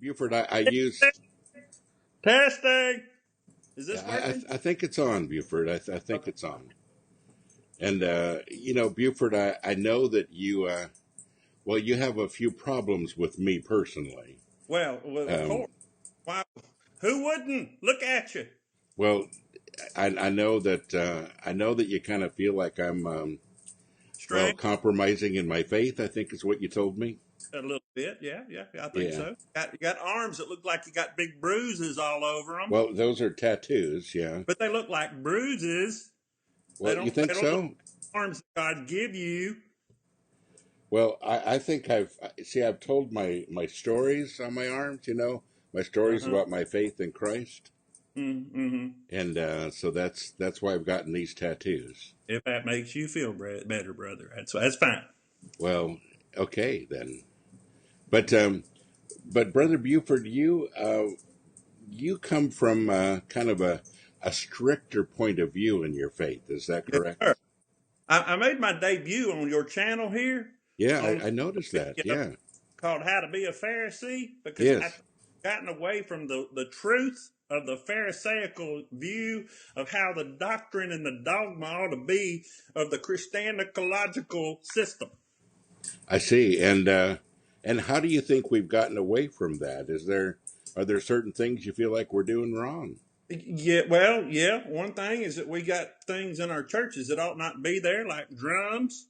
Buford, I use. Testing. Is Yeah, this working? I think it's on, Buford. I think Okay. it's on. And Buford, I know that well, you have a few problems with me personally. Well, of Um, course. Why? Who wouldn't? Look at you. well, I know that you kind of feel like I'm well Strange. compromising in my faith. I think is what you told me. A little bit. Yeah. I think Yeah. so. You got arms that look like you got big bruises all over them, Well, those are tattoos. Yeah. but they look like bruises. They Well, you don't. think They don't look so? like arms that God give you. Well, I think I've told my stories on my arms. My Uh stories huh. about my faith in Christ. Mm-hmm. And so that's why I've gotten these tattoos. If that makes you feel better, brother, that's fine. Well, okay then. But Brother Buford, you come from kind of a stricter point of view in your faith. Is that Yes, sir. correct? I made my debut on your channel here Yeah, on I noticed that. video Yeah. called "How to Be a Pharisee" because Yes, I've gotten away from the truth of the Pharisaical view of how the doctrine and the dogma ought to be of the Christological system. I see. And how do you think we've gotten away from that? Are there certain things you feel like we're doing wrong? Yeah, well, yeah. One thing is that we got things in our churches that ought not be there, like drums.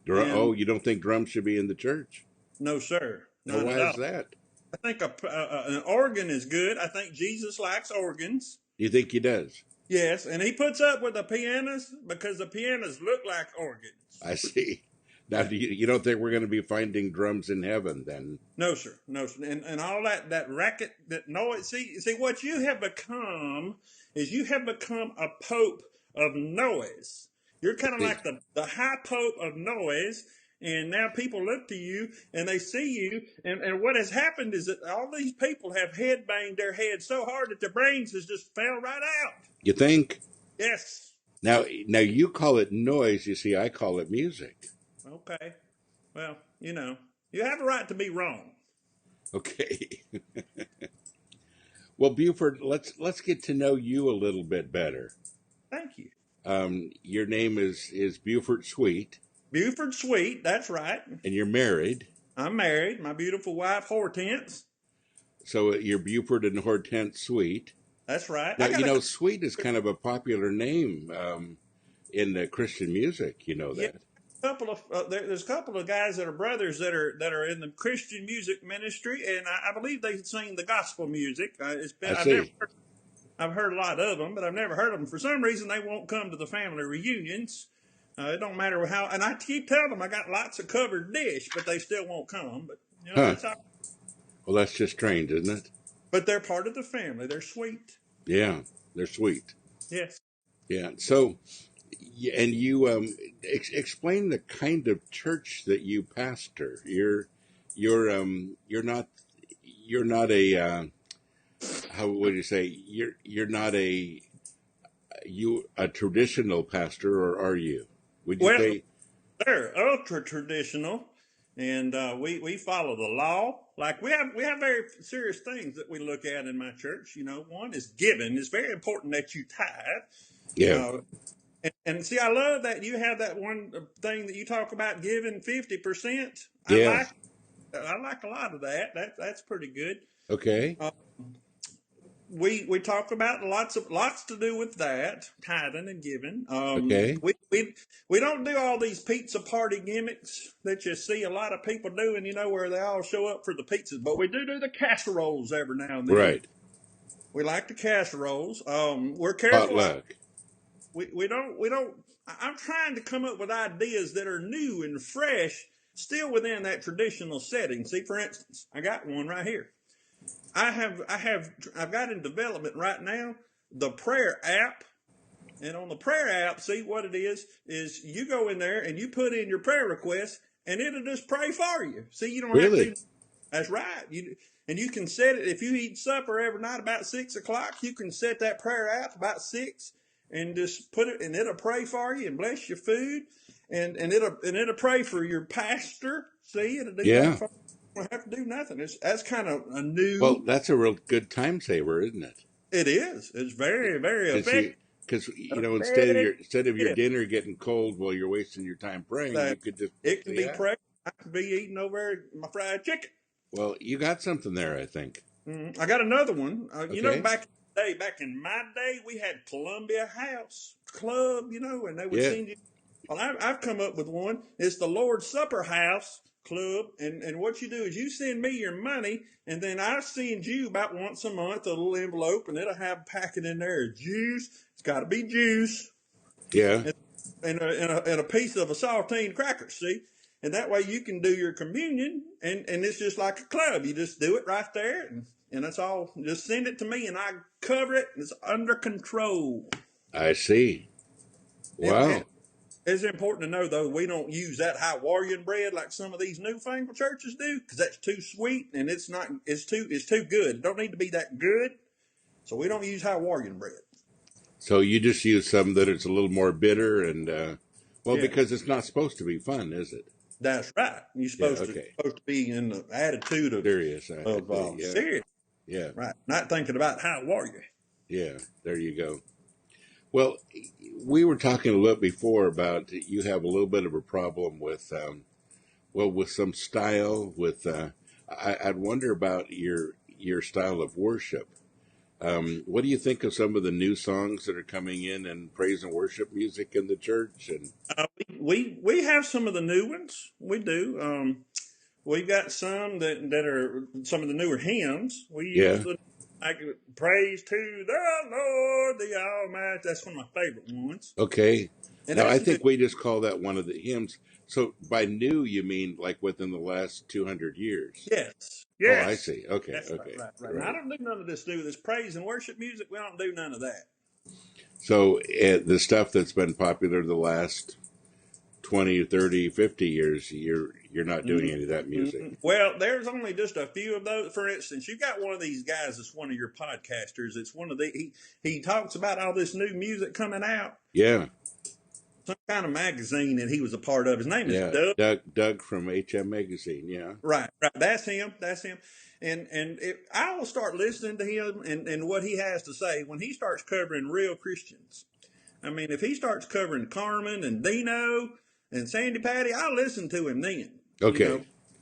Oh, And you don't think drums should be in the church? no, sir, Now, not at why is all. that? I think an organ is good. I think Jesus likes organs. You think he does? Yes, and he puts up with the pianos because the pianos look like organs. I see. Now, Yeah. you don't think we're going to be finding drums in heaven then? No, sir. No, sir. And all that racket, that noise. See, what you have become is you have become a pope of noise. You're I kind of see. like the high pope of noise. And now people look to you and they see you. And what has happened is that all these people have head banged their heads so hard that their brains has just fell right out. You think? Yes. Now you call it noise. You see, I call it music. Okay. Well, you have a right to be wrong. Okay. Well, Buford, let's get to know you a little bit better. Thank you. Your name is Buford Sweet, Buford Sweet, that's right. and you're married. I'm married. My beautiful wife, Hortense. So you're Buford and Hortense Sweet. That's right. Now, Sweet is kind of a popular name in Christian music. You know Yeah, that. there's a couple of guys that are brothers that are in the Christian music ministry, and I believe they sing the gospel music. It's been I see. I've heard a lot of them, but I've never heard of them. For some reason, they won't come to the family reunions. It don't matter how, and I keep telling them I got lots of covered dish, but they still won't come. But Huh. that's how. Well, that's just strange, isn't it? But they're part of the family. They're sweet. Yeah, they're sweet. Yes. Yeah. So, and you explain the kind of church that you pastor. You're not a how would you say you're not a traditional pastor, or are you? Would you Well, say? they're ultra traditional, and we follow the law. Like we have very serious things that we look at in my church. One is giving. It's very important that you tithe. Yeah. And see, I love that you have that one thing that you talk about giving 50%. Yeah. I like a lot of that. That's pretty good. Okay. Uh, we talk about lots to do with that tithing and giving. Okay. We don't do all these pizza party gimmicks that you see a lot of people doing. Where they all show up for the pizzas, but we do the casseroles every now and then. Right. We like the casseroles. We're careful. Potluck. We don't. I'm trying to come up with ideas that are new and fresh, still within that traditional setting. See, for instance, I got one right here. I've got in development right now the prayer app, and on the prayer app, see what it is you go in there and you put in your prayer request, and it'll just pray for you. See, you don't have to. Really? That's right. You can set it if you eat supper every night about 6 o'clock. You can set that prayer app about 6, and just put it, and it'll pray for you and bless your food, and it'll pray for your pastor. See, it'll do that Yeah. for you. don't have to do nothing. That's kind of a new. Well, that's a real good time saver, isn't it? It is. It's very, very Because effective. instead of your Yeah, dinner getting cold while you're wasting your time praying, you that could just it put can the be prayed. I could be eating over my fried chicken. Well, you got something there, I think. I got another one. Okay. Back in my day, we had Columbia House Club. And they would Yeah. send you. Well, I've come up with one. It's the Lord's Supper House Club, and what you do is you send me your money, and then I send you about once a month a little envelope, and it'll have a packet in there of juice. It's got to be juice, Yeah. and a piece of a saltine cracker. See, and that way you can do your communion, and it's just like a club. You just do it right there, and that's all. Just send it to me, and I cover it. And it's under control. I see. And Wow. it's important to know, though, we don't use that Hawaiian bread like some of these newfangled churches do, because that's too sweet and it's not. It's too good. It don't need to be that good, so we don't use Hawaiian bread. So you just use some that it's a little more bitter and well, Yeah, because it's not supposed to be fun, is it? that's right. You're Yeah. supposed to Okay. be in the attitude Serious. I of see. Yeah. serious, Yeah. right? Not thinking about how are you. Yeah. There you go. Well, we were talking a little before about you have a little bit of a problem with with some style. With I'd wonder about your style of worship. What do you think of some of the new songs that are coming in and praise and worship music in the church? And We have some of the new ones. We do. We've got some that are some of the newer hymns. We use yeah, the like praise to the Lord, the Almighty. That's one of my favorite ones. okay. And Now I that's just think we just call that one of the hymns. So by new, you mean like within the last 200 years? yes, Oh, I yes. see. Okay, That's right, okay, right, right. Now I right. don't do none of this. Do this praise and worship music. We don't do none of that. So the stuff that's been popular the last 20, 30, 50 years, you're not doing any of that music. Well, there's only just a few of those. For instance, you got one of these guys that's one of your podcasters. It's one of the he talks about all this new music coming out. Yeah, Some kind of magazine that he was a part of. His name is yeah. Doug. Doug from HM Magazine. Yeah. Right, right. That's him. That's him. I will start listening to him and what he has to say when he starts covering real Christians. I mean, if he starts covering Carmen and Dino and Sandy Patty, I'll listen to him then. Okay.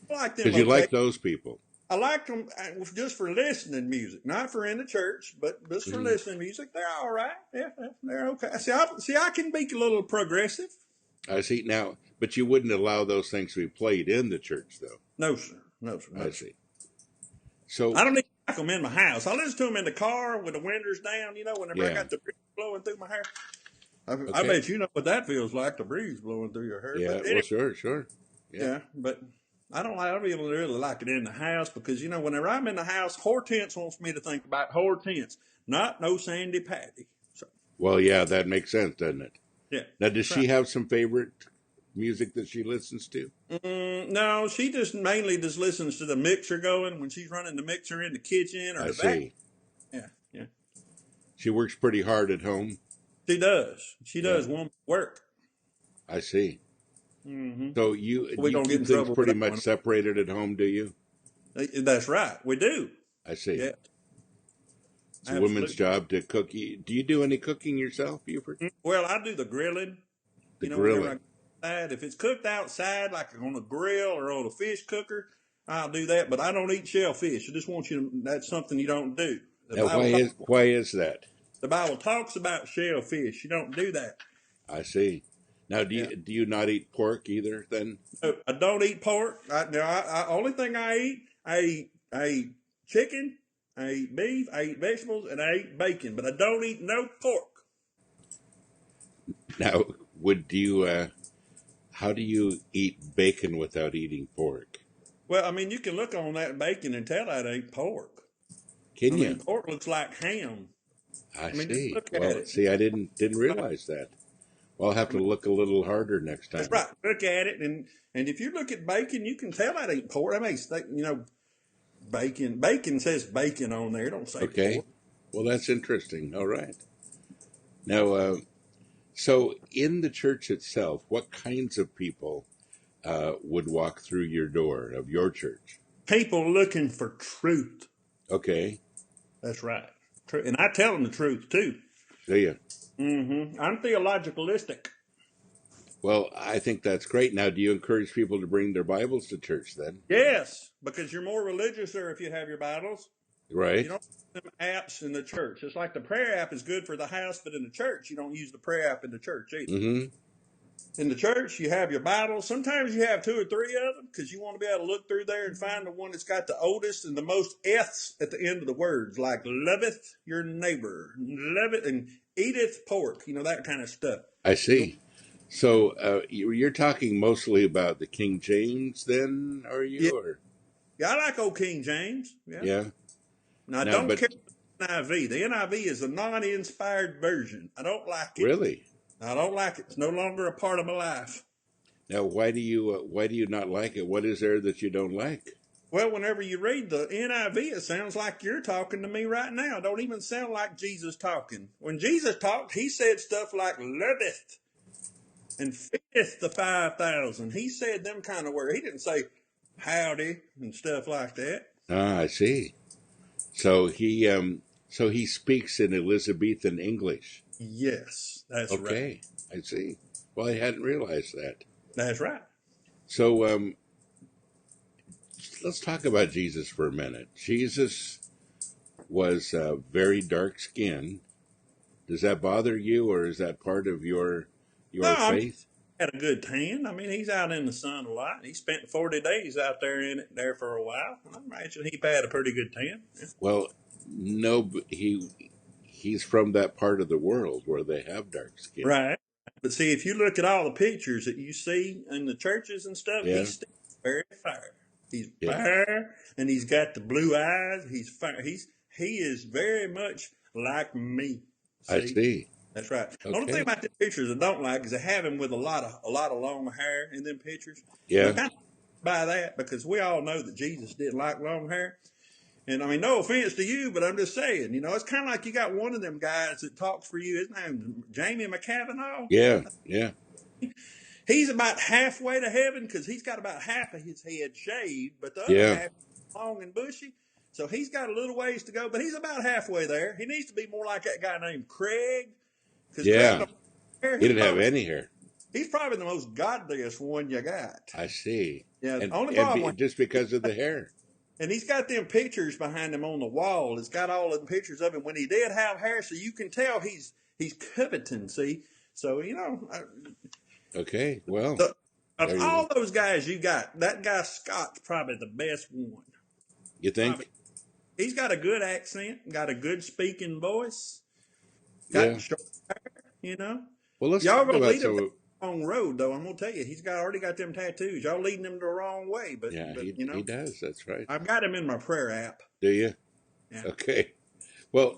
I like them. Because you Okay, like those people. I like them just for listening music, not for in the church, but just for Mhm. listening music. They're all right. Yeah, they're okay. I can be a little progressive. I see now, but you wouldn't allow those things to be played in the church, though. No, sir. No, sir. No, I sir. see. So I don't need to like them in my house. I listen to them in the car with the windows down, whenever I yeah, got the breeze blowing through my hair. I okay, bet you know what that feels like, the breeze blowing through your hair. yeah. But Well, anyway, sure, yeah. yeah, but I don't really like it in the house because, whenever I'm in the house, Hortense wants me to think about Hortense, not no Sandy Patty. So, Well, yeah, that makes sense, doesn't it? yeah, Now, does that's right. she have some favorite music that she listens to? No, she just mainly just listens to the mixer going when she's running the mixer in the kitchen or I the back. see. Yeah, yeah. She works pretty hard at home. She does. She Yeah, does woman work. I see. Mm-hmm. So you We're you going to get keep in things trouble with pretty that much one. separated at home, do you? That's right. We do. I see. Yeah, It's a woman's absolutely. job to cook. Do you do any cooking yourself, Buford? Well, I do the grilling. The Whenever I grilling. go outside, if it's cooked outside, like on a grill or on a fish cooker, I'll do that. But I don't eat shellfish. I just want you to. That's something you don't do. The Now, Bible talks. why is that? The Bible talks about shellfish. You don't do that. I see. Now, Yeah. do you not eat pork either? Then No, I don't eat pork. Only thing I eat chicken. I eat beef. I eat vegetables, and I eat bacon. But I don't eat no pork. now would you? How do you eat bacon without eating pork? Well, I mean, you can look on that bacon and tell that ain't pork. I Can mean, you? pork looks like ham. I I mean, just see. look at Well, it. see, I didn't realize that. Well, I'll have I to mean, look a little harder next that's time. right. Look at it, and if you look at bacon, you can tell that ain't pork. That makes bacon. Bacon says bacon on there. It don't say Okay. pork. Well, that's interesting. All right. Now, so in the church itself, what kinds of people would walk through your door of your church? People looking for truth. Okay. That's right. And I tell them the truth too. Do you? I'm theologicalistic. Well, I think that's great. Now, do you encourage people to bring their Bibles to church then? Yes, because you're more religious there if you have your Bibles. You Right. don't use them apps in the church. It's like the prayer app is good for the house, but in the church, you don't use the prayer app in the church either. Mm-hmm. In the church, you have your Bible. Sometimes you have 2 or 3 of them because you want to be able to look through there and find the one that's got the oldest and the most F's at the end of the words, like loveth your neighbor, loveth and eateth pork, that kind of stuff. I see. So you're talking mostly about the King James then, are Yeah, you? Or yeah, I like old King James. Yeah. yeah. Now, I Now, don't but care for the NIV. The NIV is a non-inspired version. I don't like it. really, I don't like it. It's no longer a part of my life. now why do you not like it? What is there that you don't like? Well, whenever you read the NIV, it sounds like you're talking to me right now. It don't even sound like Jesus talking. When Jesus talked, he said stuff like loveth and feedeth the 5,000. He said them kind of words. He didn't say howdy and stuff like that. Ah, I see. So he speaks in Elizabethan English. Yes, that's right. Okay, I see. Well, I hadn't realized that. That's right. So let's talk about Jesus for a minute. Jesus was very dark skinned. Does that bother you, or is that part of your No, I mean, faith? he had a good tan. I mean, he's out in the sun a lot. He spent 40 days out there in it there for a while. I imagine he had a pretty good tan. Yeah. Well, no, but he's from that part of the world where they have dark skin. Right. But see, if you look at all the pictures that you see in the churches and stuff, Yeah, he's still very fair. He's yeah, fair, and he's got the blue eyes. He's fair. He is very much like me. I See, see. that's right. The only thing Okay, about the pictures I don't like is they have him with a lot of long hair in them pictures. And I yeah, kind of buy that because we all know that Jesus didn't like long hair. And I mean, no offense to you, but I'm just saying, it's kind of like you got one of them guys that talks for you. His name's Jamie McCavanagh. yeah, yeah, He's about halfway to heaven because he's got about half of his head shaved, but the other yeah, half is long and bushy. So he's got a little ways to go, but he's about halfway there. He needs to be more like that guy named Craig because Craig yeah. don't have hair. He didn't have any hair. He's probably the most godliest one you got. I see. Yeah, the And only problem just because of the hair. and he's got them pictures behind him on the wall. It's got all of the pictures of him when he did have hair, so you can tell he's coveting. See, so Okay, well, of there you all go. those guys you got, that guy Scott's probably the best one. You Probably, think? he's got a good accent, got a good speaking voice, Yeah. got short hair. Well, let's Y'all talk gonna about lead him some. down the wrong road, though. I'm gonna tell you, he's already got them tattoos. Y'all leading him the wrong way, but Yeah, but he does. That's right. I've got him in my prayer app. Do you? Yeah. Okay. Well,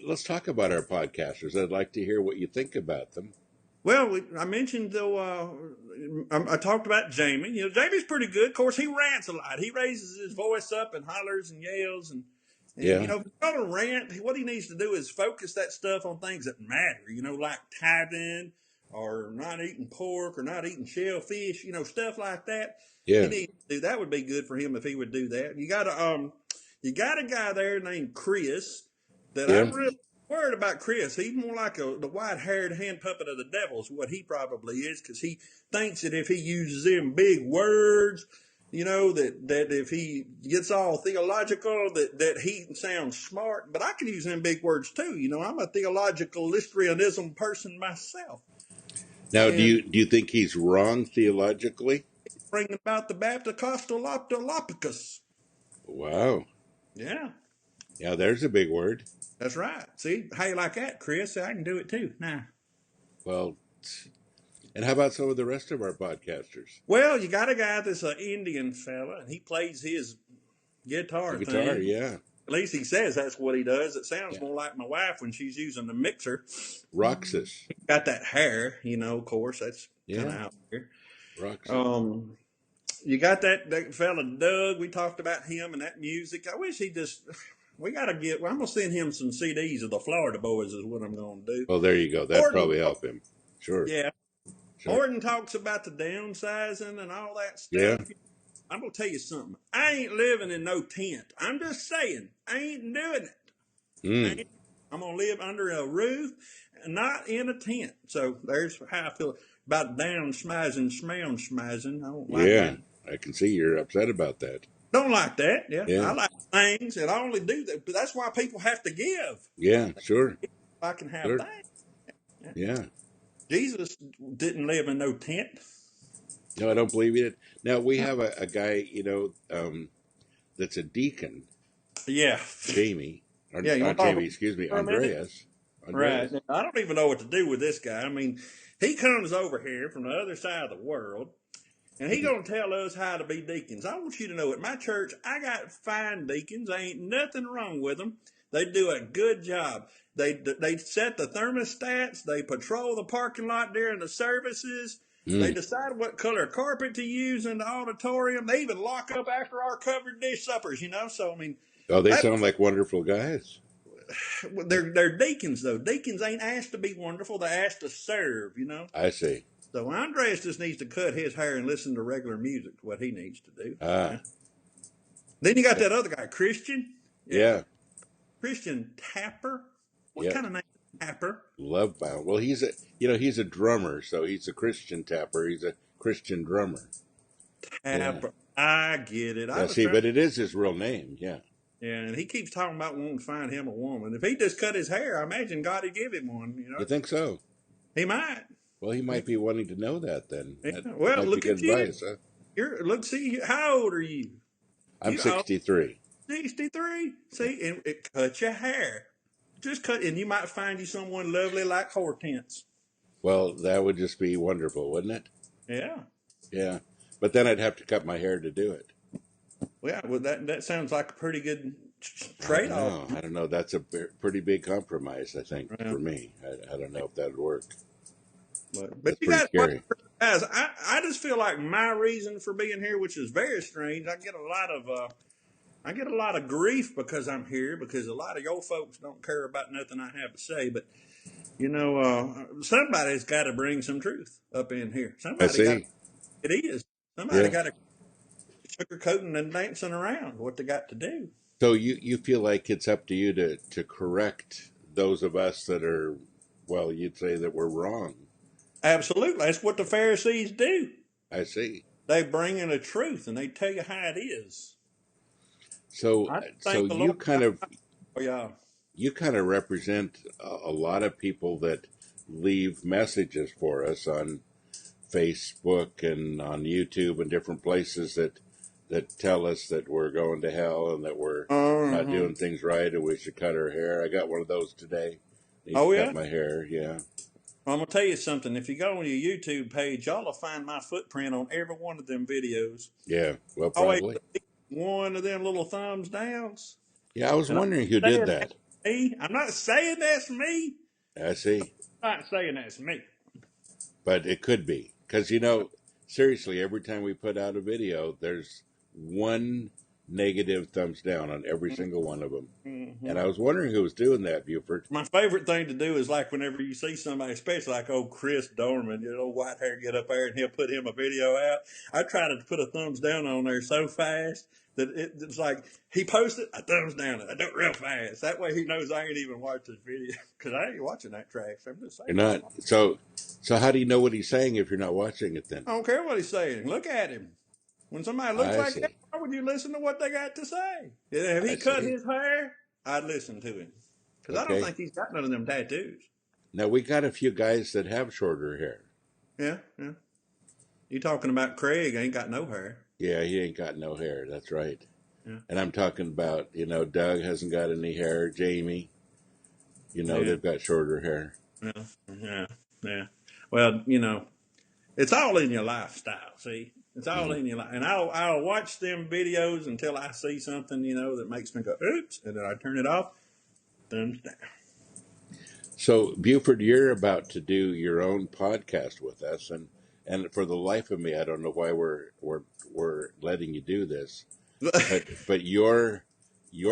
let's talk about our podcasters. I'd like to hear what you think about them. Well, I mentioned though. I talked about Jamie. Jamie's pretty good. Of course, he rants a lot. He raises his voice up and hollers and yells and Yeah, if he's going to rant, what he needs to do is focus that stuff on things that matter. Like tithing or not eating pork or not eating shellfish. Stuff like that. He yeah, needs to do that. Would be good for him if he would do that. You got a guy there named Chris that yeah, I'm really worried about. Chris, he's more like the white-haired hand puppet of the devil is what he probably is, because he thinks that if he uses them big words, that if he gets all theological, that he sounds smart. But I can use them big words too. I'm a theological histrianism person myself. Now, do And you think he's wrong theologically? bringing about the Baptist-Costolopicus. Wow. Yeah. Yeah, there's a big word. That's right. See, how you like that, Chris? I can do it too. Nah. Well, and how about some of the rest of our podcasters? Well, you got a guy that's an Indian fella, and he plays his guitar The guitar, thing. yeah, At least he says that's what he does. It sounds yeah. more like my wife when she's using the mixer. Roxas, Got that hair, of course, that's kind of yeah, out there. Roxas. You got that fella Doug. We talked about him and that music. I wish we got to I'm going to send him some CDs of the Florida Boys is what I'm going to do. Well, there you go. That'd Horton, probably help him. Sure, yeah. sure. Horton talks about the downsizing and all that Yeah, stuff. I'm gonna tell you something. I ain't living in no tent. I'm just saying, I ain't doing it. Mm. I'm gonna live under a roof, not in a tent. So there's how I feel about down smizing, smizing. I don't like Yeah, that. I can see you're upset about that. Don't like that. Yeah, I Yeah, like things, and I only do that. But that's why people have to give. yeah, sure, If I can have sure. things. Yeah. Jesus didn't live in no tent. No, I don't believe it. Now we have a guy, that's a deacon, Yeah, Jamie, or yeah. You want not to talk Jamie, about excuse me, for a minute? Andreas. Right. Andreas. I don't even know what to do with this guy. I mean, he comes over here from the other side of the world, and he gonna tell us how to be deacons. I want you to know, at my church, I got fine deacons. Ain't nothing wrong with them. They do a good job. They set the thermostats. They patrol the parking lot during the services. They Mm. decide what color carpet to use in the auditorium. They even lock up after our covered dish suppers. So I mean, Oh, they that sound like wonderful guys. they're deacons though. Deacons ain't asked to be wonderful. They're asked to serve. I see. So Andres just needs to cut his hair and listen to regular music. What he needs to do. Yeah. Ah, Then you got that other guy, Christian. Yeah, yeah, Christian Tapper. What yeah. kind of name is Tapper? Love bound. Well, he's a drummer, so he's a Christian tapper. He's a Christian drummer. Yeah, Tapper. I get it. I yeah. was See, trying. but it is his real name. Yeah, Yeah, and he keeps talking about wanting to find him a woman. If he just cut his hair, I imagine God would give him one. you think so? He might. Well, he might be wanting to know that then. Yeah. That Well, might be look good at you. advice, huh? See, how old are you? I'm You 63. 63. See, and it cut your hair. Just cut, and you might find you someone lovely like Hortense. Well, that would just be wonderful, wouldn't it? Yeah. Yeah. But then I'd have to cut my hair to do it. Yeah. Well, that sounds like a pretty good I don't trade off. know. I don't know. That's a pretty big compromise, I think, Yeah. for me. I don't know if that would work. But That's you pretty got scary. guys. I just feel like my reason for being here, which is very strange. I get a lot of grief because I'm here, because a lot of your folks don't care about nothing I have to say. But somebody's got to bring some truth up in here. I Somebody got see. it is. Somebody Yeah. got to sugarcoating and dancing around what they got to do. So you feel like it's up to you to correct those of us that are, well, you'd say that we're wrong. Absolutely, that's what the Pharisees do. I see. They bring in the truth and they tell you how it is. So I so thank the Lord. Yeah. you kind of represent a lot of people that leave messages for us on Facebook and on YouTube and different places that tell us that we're going to hell and that we're not doing things right and we should cut our hair. I got one of those today. Need Oh to yeah. cut my hair. Yeah. I'm gonna tell you something. If you go on your YouTube page, y'all will find my footprint on every one of them videos. Yeah. Well, Always probably. one of them little thumbs downs. Yeah. I was And wondering who did that. I'm not saying that's me. I see. I'm not saying that's me. But it could be. Because, seriously, every time we put out a video, there's one negative thumbs down on every single one of them. Mm-hmm. And I was wondering who was doing that, Buford. My favorite thing to do is like whenever you see somebody, especially like old Chris Dorman, old white hair, get up there and he'll put him a video out. I try to put a thumbs down on there so fast that it's like he posts it, I thumbs down it. I do it real fast. That way he knows I ain't even watched his video because I ain't watching that trash. I'm just saying. You're not. So how do you know what he's saying if you're not watching it then? I don't care what he's saying. Look at him. When somebody looks I like see. that, why would you listen to what they got to say? If he I cut see. his hair, I'd listen to him. Because I don't Okay. think he's got none of them tattoos. Now, we got a few guys that have shorter hair. Yeah. You talking about Craig ain't got no hair. Yeah, he ain't got no hair. That's right. Yeah. And I'm talking about, Doug hasn't got any hair. Jamie, Yeah. they've got shorter hair. Yeah. Well, it's all in your lifestyle, see? It's all in your life. And I'll watch them videos until I see something, that makes me go, oops, and then I turn it off, thumbs down. So, Buford, you're about to do your own podcast with us, and for the life of me, I don't know why we're letting you do this, but your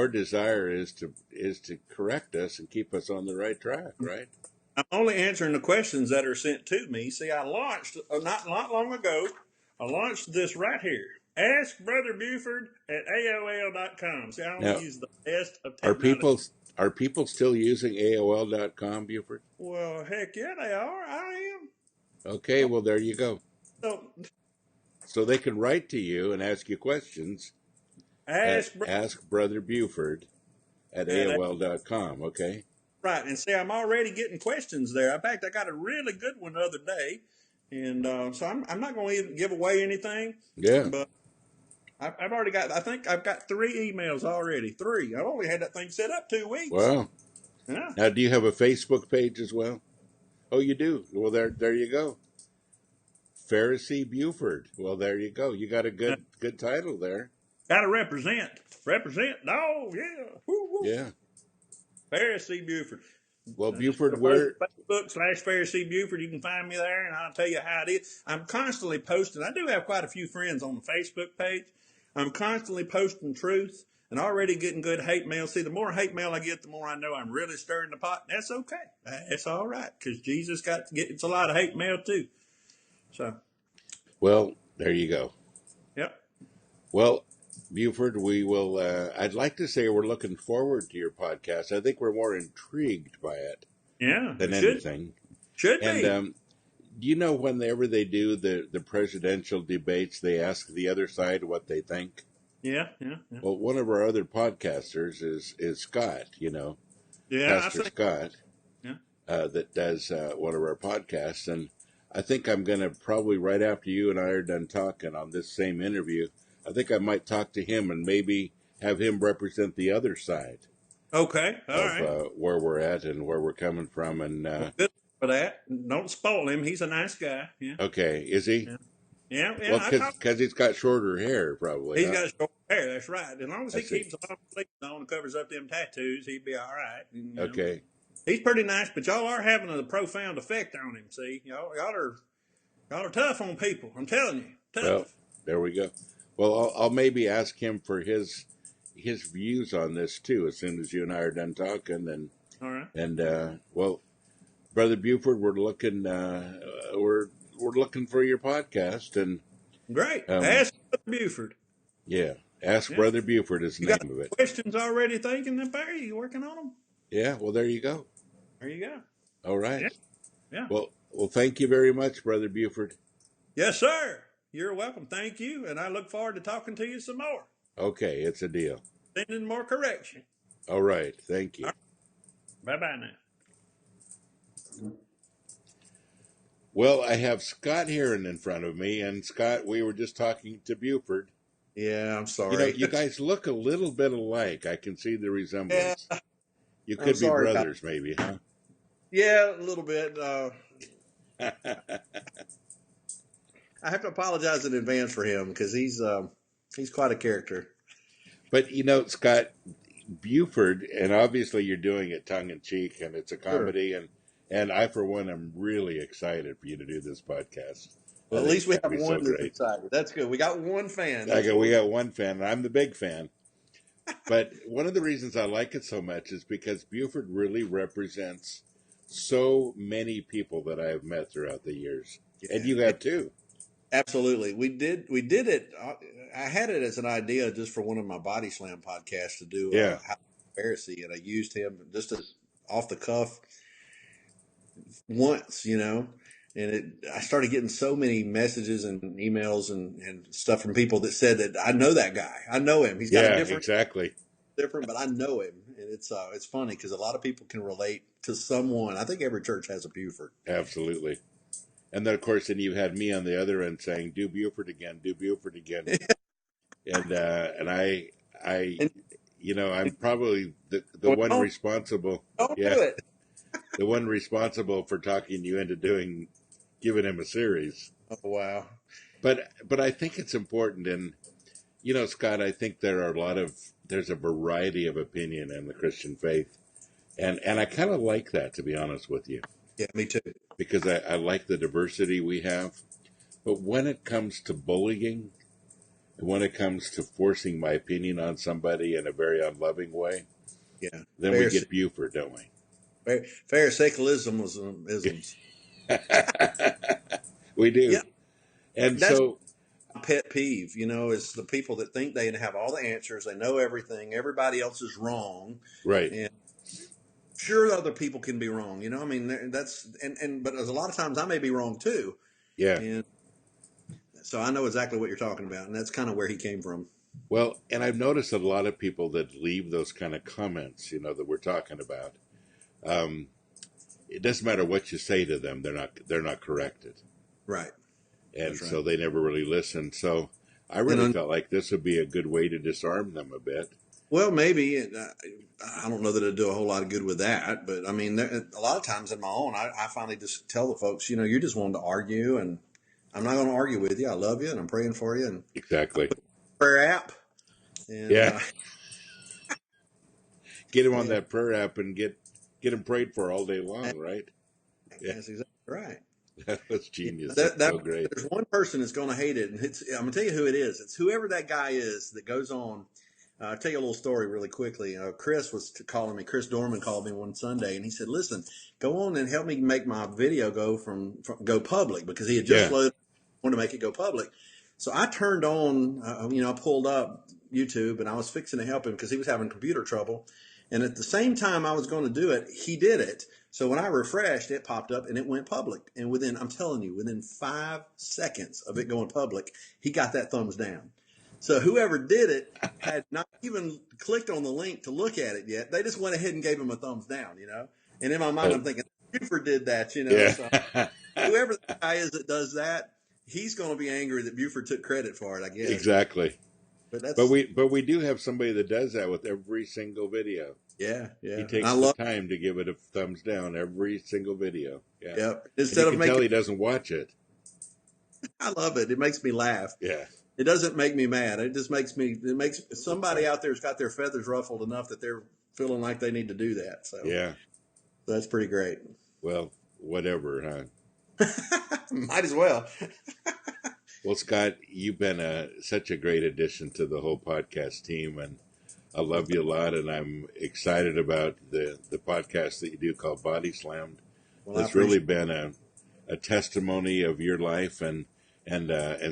desire is to correct us and keep us on the right track, right? I'm only answering the questions that are sent to me. See, I launched not long ago. I launched this right here, Ask Brother Buford at AOL.com. See, I only Now, use the best of are technology. people still using AOL.com, Buford? Well, heck yeah, they are. I am. Okay, well there you go. So So they can write to you and ask you questions at ask Brother Ask Brother Buford at at AOL.com. Okay. right, and see, I'm already getting questions there. In fact, I got a really good one the other day, and so I'm not going to give away anything, Yeah. but I've already got. I think I've got 3 emails already. 3. I've only had that thing set up 2 weeks. Wow. Yeah. Now, do you have a Facebook page as well? Oh, you do. Well, there you go. Pharisee Buford. Well, there you go. You got a good title there. Got to represent. Represent. Oh, yeah. Woo, woo. Yeah. Pharisee Buford. Well, Just go Buford, to where? Facebook/Pharisee Buford. You can find me there, and I'll tell you how it is. I'm constantly posting. I do have quite a few friends on the Facebook page. I'm constantly posting truth and already getting good hate mail. See, the more hate mail I get, the more I know I'm really stirring the pot. That's okay. That's all right, because Jesus it's a lot of hate mail too. So, Well, there you go. yep. Well, Buford, we will. I'd like to say we're looking forward to your podcast. I think we're more intrigued by it Yeah, than it anything. should And be. you know, whenever they do the presidential debates, they ask the other side what they think. Yeah, yeah, yeah. Well, one of our other podcasters is Scott. You know, Yeah, I Pastor think. Scott, Yeah. that does one of our podcasts, and I think I'm going to probably right after you and I are done talking on this same interview, I think I might talk to him and maybe have him represent the other side Okay. All of right. where we're at and where we're coming from. And Well, good for that. Don't spoil him. He's a nice guy. Yeah. okay, is he? Yeah. Yeah. Well, Yeah. I talk. because he's got shorter hair, probably, He's huh? got short hair. That's right. As long as I he see. keeps a lot of sleeves on and covers up them tattoos, he'd be all right. And, Okay. he's pretty nice, but y'all are having a profound effect on him. See, y'all are tough on people. I'm telling you, Well, tough. there we go. Well, I'll maybe ask him for his views on this too as soon as you and I are done talking. All right. And well, Brother Buford, we're looking for your podcast, and Great. um, Ask Brother Buford. yeah, Ask Yeah. Brother Buford is the You got name of it. questions already thinking up there? You working on them? Yeah, well, there you go. There you go. All right. Yeah. Yeah. Well, thank you very much, Brother Buford. Yes, sir. You're welcome. Thank you. And I look forward to talking to you some more. Okay, it's a deal. Sending more correction. All right, thank you. Bye bye now. Well, I have Scott Heron in front of me, and Scott, we were just talking to Buford. Yeah, I'm sorry. You know, you guys look a little bit alike. I can see the resemblance. Yeah, You I'm could be sorry about- brothers, maybe, huh? Yeah, a little bit. I have to apologize in advance for him because he's quite a character. But you know, Scott, Buford, and obviously you're doing it tongue in cheek, and it's a comedy, and I, for one, am really excited for you to do this podcast. Well, I at think least we it's have gonna be one so that's great. excited. That's good. We got one fan. We got one fan, and I'm the big fan. But one of the reasons I like it so much is because Buford really represents so many people that I have met throughout the years, and you have too. Absolutely. We did it. I had it as an idea just for one of my Body Slam podcasts to do Pharisee, and I used him just as off the cuff once, and I started getting so many messages and emails and stuff from people that said that I know that guy. I know him. He's got a different, but I know him, and it's funny because a lot of people can relate to someone. I think every church has a Buford. Absolutely. And then, of course, then you had me on the other end saying, "Do Buford again, do Buford again," and I'm probably the one responsible. Don't do it. The one responsible for talking you into giving him a series. Oh wow! But I think it's important, and Scott, I think there's a variety of opinion in the Christian faith, and I kind of like that, to be honest with you. Yeah, me too. Because I like the diversity we have. But when it comes to bullying, and when it comes to forcing my opinion on somebody in a very unloving way, then we get Buford, don't we? Pharisaical-isms. We do. Yeah. And so pet peeve, is the people that think they have all the answers, they know everything, everybody else is wrong, Right. and sure, other people can be wrong. I mean, but there's a lot of times I may be wrong too, Yeah. and so I know exactly what you're talking about, and that's kind of where he came from. Well, and I've noticed that a lot of people that leave those kind of comments, that we're talking about, um, it doesn't matter what you say to them; they're not corrected, Right. and That's right. so they never really listen. So I really felt like this would be a good way to disarm them a bit. Well, maybe I don't know that it'd do a whole lot of good with that, but I mean, a lot of times in my own, I finally just tell the folks, you're just wanting to argue, and I'm not going to argue with you. I love you, and I'm praying for you, and Exactly. prayer app, and Yeah. Get him on yeah, that prayer app and get him prayed for all day long, right? Yeah. that's exactly right. That was genius. That, That's so great. there's one person that's going to hate it, and I'm going to tell you who it is. It's whoever that guy is that goes on. I'll tell you a little story really quickly. Chris was calling me. Chris Dorman called me one Sunday, and he said, "Listen, go on and help me make my video go go public," because he had just loaded, wanted to make it go public. So I turned on, I pulled up YouTube, and I was fixing to help him because he was having computer trouble. And at the same time I was going to do it, he did it. So when I refreshed, it popped up and it went public. And I'm telling you, within 5 seconds of it going public, he got that thumbs down. So whoever did it had not even clicked on the link to look at it yet. They just went ahead and gave him a thumbs down, And in my mind, I'm thinking, Buford did that, Yeah. So whoever the guy is that does that, he's going to be angry that Buford took credit for it, I guess. Exactly. But we do have somebody that does that with every single video. Yeah. He takes the time to give it a thumbs down every single video. Yeah. Yep. Instead of tell he doesn't watch it. I love it. It makes me laugh. Yeah. It doesn't make me mad. It just makes somebody out there's got their feathers ruffled enough that they're feeling like they need to do that. So yeah, that's pretty great. Well, whatever, huh? Might as well. Well, Scott, you've been such a great addition to the whole podcast team, and I love you a lot, and I'm excited about the podcast that you do called Body Slammed. Well, it's really been a testimony of your life and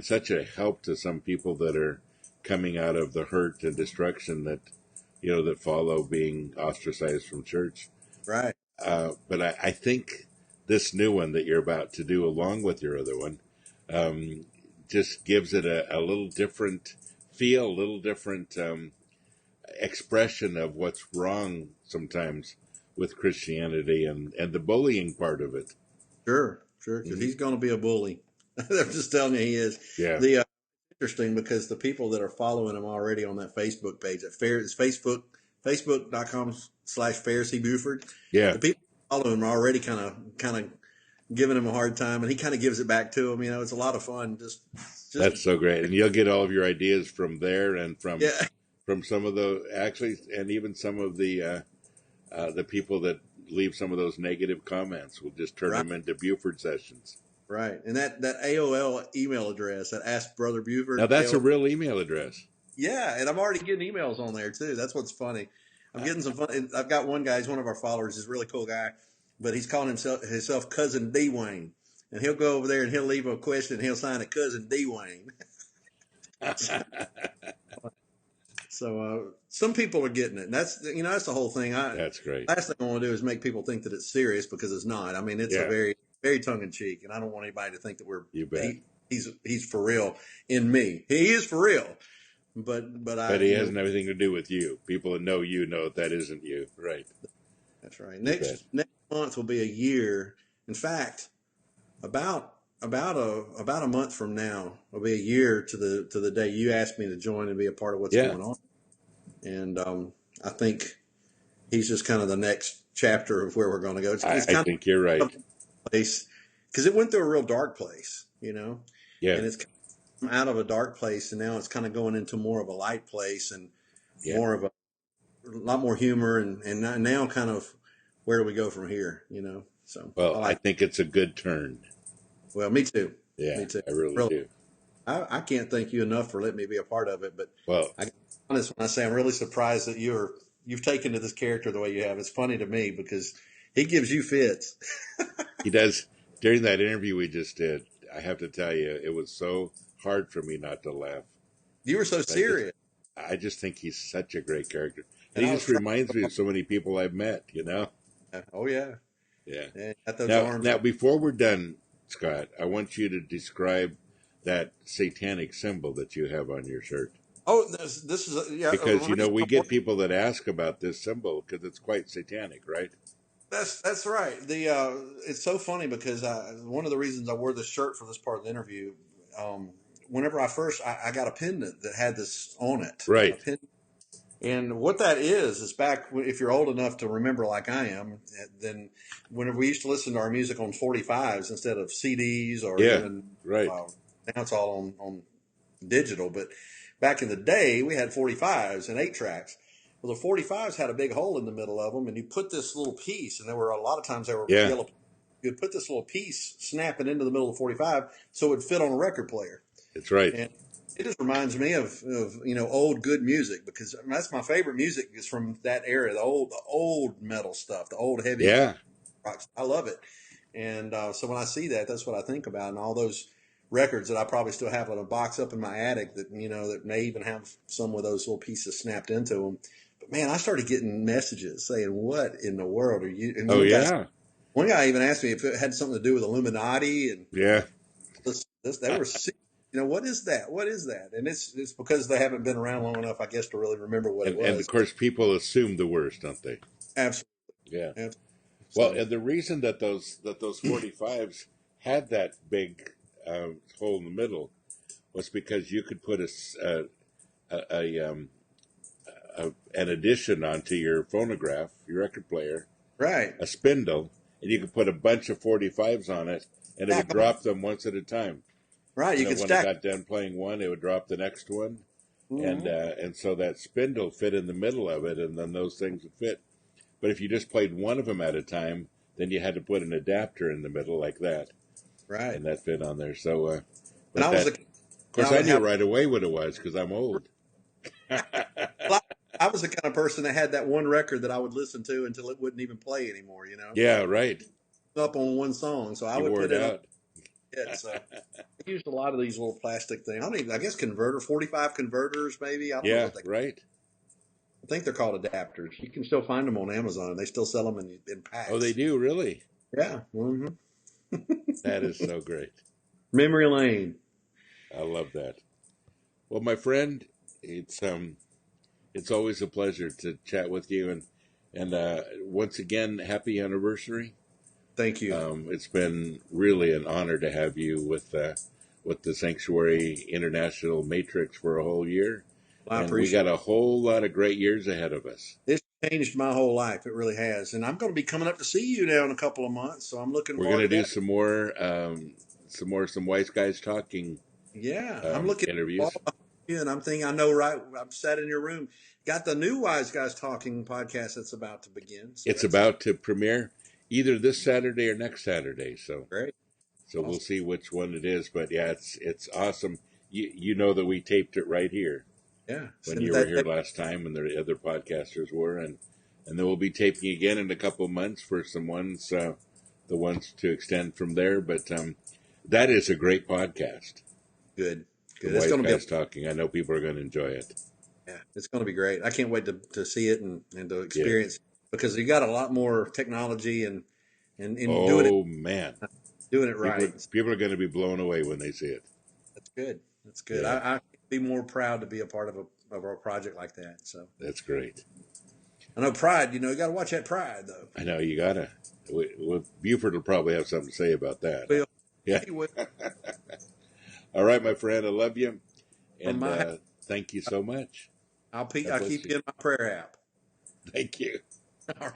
such a help to some people that are coming out of the hurt and destruction that that follow being ostracized from church. Right. But I think this new one that you're about to do, along with your other one, just gives it a little different feel, a little different expression of what's wrong sometimes with Christianity and the bullying part of it. Sure, because he's going to be a bully. I'm just telling you, he is. Yeah. Interesting because the people that are following him already on that Facebook page at Facebook.com/Pharisee Buford. Yeah. The people following him are already kind of giving him a hard time, and he kind of gives it back to him. It's a lot of fun. Just that's so great, and you'll get all of your ideas from there and from some of and even some of the people that leave some of those negative comments. We'll just turn them into Buford sessions. Right. And that AOL email address, that Ask Brother Buford. Now that's a real email address. Yeah. And I'm already getting emails on there too. That's what's funny. I'm getting some fun. I've got one guy, he's one of our followers, he's a really cool guy, but he's calling himself Cousin D Wayne. And he'll go over there and he'll leave a question and he'll sign it Cousin D Wayne. So some people are getting it. And that's the whole thing. That's great. Last thing I want to do is make people think that it's serious because it's not. I mean, it's a very, very tongue in cheek, and I don't want anybody to think that he's for real in me. He is for real, but he hasn't everything to do with you. People that know that isn't you, right? That's right. Next month will be a year. In fact, about a month from now will be a year to the day you asked me to join and be a part of what's going on. And I think he's just kind of the next chapter of where we're going to go. I think you're right. Place because it went through a real dark place, Yeah. And it's come out of a dark place, and now it's kind of going into more of a light place and more of a lot more humor, and now kind of where do we go from here, So I think it's a good turn. Well, me too. Yeah, me too. I really do. I can't thank you enough for letting me be a part of it. But I gotta be honest when I say I'm really surprised that you've taken to this character the way you have. It's funny to me because he gives you fits. He does. During that interview we just did, I have to tell you, it was so hard for me not to laugh. You were so I just, serious, I just think he's such a great character, and and he I was just trying. reminds me of so many people I've met. Oh yeah, Yeah. and got those Now, arms. now, before we're done, Scott, I want you to describe that satanic symbol that you have on your shirt, Oh, this is yeah. A because reason we I get people that ask about this symbol because it's quite satanic, right? That's right. It's so funny because one of the reasons I wore this shirt for this part of the interview, um, whenever I got a pendant that had this on it, a Right. pendant. And what that is back if you're old enough to remember, like I am, then whenever we used to listen to our music on 45s instead of CDs or Yeah. even Right. uh, now it's all on digital. But back in the day, we had 45s and 8 tracks. Well, the 45s had a big hole in the middle of them, and you put this little piece, and there were a lot of times there were Yeah. yellow. You'd put this little piece, snap it into the middle of the 45, so it would fit on a record player. It's right. And it just reminds me of old good music because that's my favorite music is from that era, the old metal stuff, the old heavy Yeah. rock. I love it, and so when I see that, that's what I think about, and all those records that I probably still have in a box up in my attic that that may even have some of those little pieces snapped into them. But man, I started getting messages saying, "What in the world are you?" And Oh yeah. one guy even asked me if it had something to do with Illuminati and Yeah. they were what is that? What is that? And it's because they haven't been around long enough, I guess, to really remember what it And of was. course people assume the worst, don't they? Absolutely. Yeah. Absolutely. Well, So and the reason that those 45s had that big hole in the middle was because you could put an addition onto your phonograph, your record player, right. a spindle, and you could put a bunch of 45s on it, and it would Stack 'em. drop them once at a time. Right. You could When it stack. got done playing one, it would drop the next one, Mm-hmm. and so that spindle fit in the middle of it, and then those things would fit. But if you just played one of them at a time, then you had to put an adapter in the middle like that, Right. and that fit on there. So, And but I was that, a of course, I I would knew have. right away what it was because I'm old. Well, I was the kind of person that had that one record that I would listen to until it wouldn't even play anymore. Yeah, right. Up on one song, so I You would wore put it it on out. it. So I used a lot of these little plastic things. I don't even. I guess 45 converters, maybe. I don't know Yeah, what they. right. I think they're called adapters. You can still find them on Amazon. They still sell them in Oh, they packs. do, really? Yeah. Mm-hmm. That is so great. Memory lane. I love that. Well, my friend, it's always a pleasure to chat with you, and once again, happy anniversary. Thank you. It's been really an honor to have you with the Sanctuary International Matrix for a whole year, Well, I and we appreciate got a whole lot of great years ahead of us. it. It's changed my whole life. It really has. And I'm going to be coming up to see you now in a couple of months, so I'm looking We're forward gonna to do that. some wise guys talking Yeah, I'm looking interviews. forward to you, and I'm thinking, I know, right? I'm sat in your room. Got the new Wise Guys Talking podcast that's about to begin. So It's that's about to premiere either this Saturday or next Saturday. great. So we'll Awesome. see which one it is. But yeah, it's awesome. You know that we taped it right here Yeah. when Send it you were that here day. last time, and the other podcasters were, and then we'll be taping again in a couple of months for some ones, the ones to extend from there. But that is a great podcast. Good. The Good. It's Wise going to be Guys Talking. I know people are going to enjoy it. yeah, it's going to be great. I can't wait to see it and to Yeah. experience it because you got a lot more technology and Oh man, doing it right. people are going to be blown away when they see it. That's good. That's good. Yeah, I can't be more proud to be a part of a project like that. So that's great. I know Pride. You got to watch that Pride though. I know you gotta. Buford will probably have something to say about that. Well, Yeah. he will. All right, my friend. I love you, From and my, thank you so much. God I'll bless keep you. you in my prayer app. Thank you. All right.